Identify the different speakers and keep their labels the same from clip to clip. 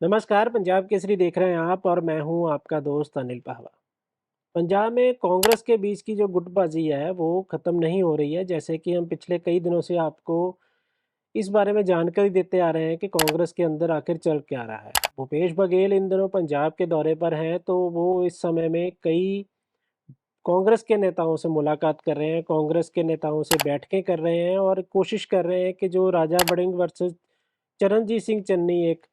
Speaker 1: नमस्कार, पंजाब केसरी देख रहे हैं आप और मैं हूं आपका दोस्त अनिल पाहवा। पंजाब में कांग्रेस के बीच की जो गुटबाजी है वो ख़त्म नहीं हो रही है। जैसे कि हम पिछले कई दिनों से आपको इस बारे में जानकारी देते आ रहे हैं कि कांग्रेस के अंदर आखिर चल क्या रहा है। भूपेश बघेल इन दिनों पंजाब के दौरे पर हैं, तो वो इस समय में कई कांग्रेस के नेताओं से मुलाकात कर रहे हैं, कांग्रेस के नेताओं से बैठकें कर रहे हैं और कोशिश कर रहे हैं कि जो राजा वड़िंग वर्सेस चरणजीत सिंह चन्नी एक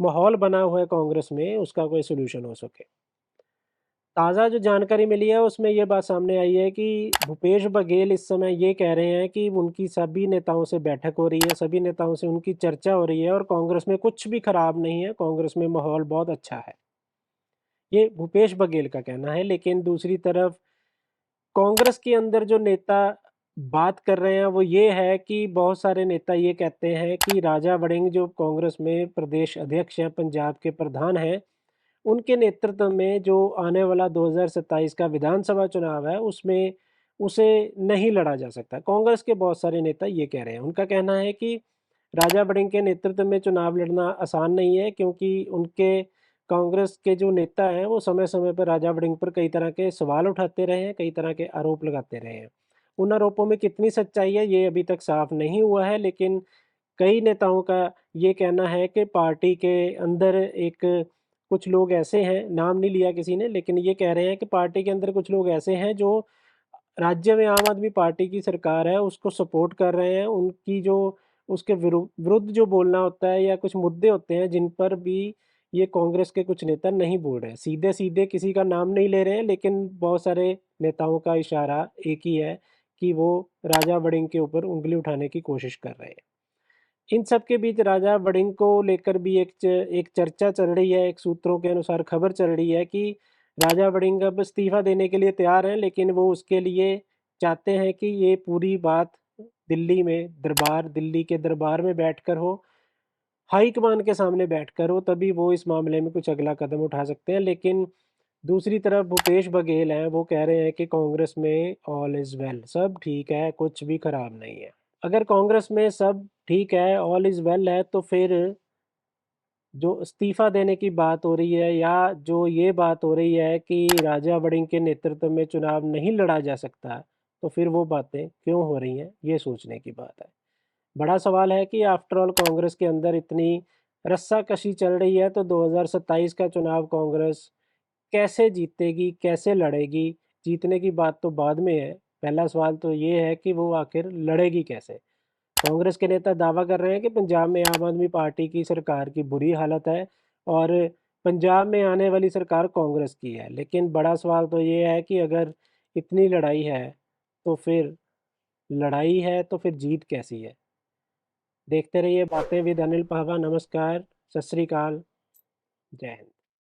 Speaker 1: माहौल बना हुआ है कांग्रेस में, उसका कोई सॉल्यूशन हो सके। ताज़ा जो जानकारी मिली है उसमें ये बात सामने आई है कि भूपेश बघेल इस समय ये कह रहे हैं कि उनकी सभी नेताओं से बैठक हो रही है, सभी नेताओं से उनकी चर्चा हो रही है और कांग्रेस में कुछ भी खराब नहीं है, कांग्रेस में माहौल बहुत अच्छा है। ये भूपेश बघेल का कहना है, लेकिन दूसरी तरफ कांग्रेस के अंदर जो नेता बात कर रहे हैं वो ये है कि बहुत सारे नेता ये कहते हैं कि राजा वड़िंग जो कांग्रेस में प्रदेश अध्यक्ष हैं, पंजाब के प्रधान हैं, उनके नेतृत्व में जो आने वाला 2027 का विधानसभा चुनाव है, उसमें उसे नहीं लड़ा जा सकता। कांग्रेस के बहुत सारे नेता ये कह रहे हैं। उनका कहना है कि राजा वड़िंग के नेतृत्व में चुनाव लड़ना आसान नहीं है, क्योंकि उनके कांग्रेस के जो नेता हैं, वो समय-समय पर राजा वड़िंग पर कई तरह के सवाल उठाते रहे हैं, कई तरह के आरोप लगाते रहे हैं। उन आरोपों में कितनी सच्चाई है, ये अभी तक साफ नहीं हुआ है, लेकिन कई नेताओं का ये कहना है कि पार्टी के अंदर एक कुछ लोग ऐसे हैं, नाम नहीं लिया किसी ने, लेकिन ये कह रहे हैं कि पार्टी के अंदर कुछ लोग ऐसे हैं जो राज्य में आम आदमी पार्टी की सरकार है, उसको सपोर्ट कर रहे हैं। उनकी जो उसके विरुद्ध जो बोलना होता है या कुछ मुद्दे होते हैं जिन पर भी ये कांग्रेस के कुछ नेता नहीं बोल रहे हैं। सीधे-सीधे किसी का नाम नहीं ले रहे हैं, लेकिन बहुत सारे नेताओं का इशारा एक ही है कि वो राजा वड़िंग के ऊपर उँगली उठाने की कोशिश कर रहे हैं। इन सब के बीच राजा वड़िंग को लेकर भी एक चर्चा चल रही है, एक सूत्रों के अनुसार खबर चल रही है कि राजा वड़िंग अब इस्तीफ़ा देने के लिए तैयार हैं, लेकिन वो उसके लिए चाहते हैं कि ये पूरी बात दिल्ली के दरबार में बैठकर हो, हाईकमान के सामने बैठकर हो, तभी वो इस मामले में कुछ अगला कदम उठा सकते हैं। लेकिन दूसरी तरफ भूपेश बघेल हैं, वो कह रहे हैं कि कांग्रेस में ऑल इज़ वेल, सब ठीक है, कुछ भी खराब नहीं है। अगर कांग्रेस में सब ठीक है, ऑल इज़ वेल है, तो फिर जो इस्तीफ़ा देने की बात हो रही है या जो ये बात हो रही है कि राजा वड़िंग के नेतृत्व में चुनाव नहीं लड़ा जा सकता, तो फिर वो बातें क्यों हो रही हैं, ये सोचने की बात है। बड़ा सवाल है कि आफ्टर ऑल कांग्रेस के अंदर इतनी रस्साकशी चल रही है, तो 2027 का चुनाव कांग्रेस कैसे जीतेगी, कैसे लड़ेगी? जीतने की बात तो बाद में है, पहला सवाल तो ये है कि वो आखिर लड़ेगी कैसे? कांग्रेस के नेता दावा कर रहे हैं कि पंजाब में आम आदमी पार्टी की सरकार की बुरी हालत है और पंजाब में आने वाली सरकार कांग्रेस की है। लेकिन बड़ा सवाल तो ये है कि अगर इतनी लड़ाई है तो फिर जीत कैसी है? देखते रहिए बातें विद अनिल पाहवा। नमस्कार, सत श्री अकाल, जय हिंद।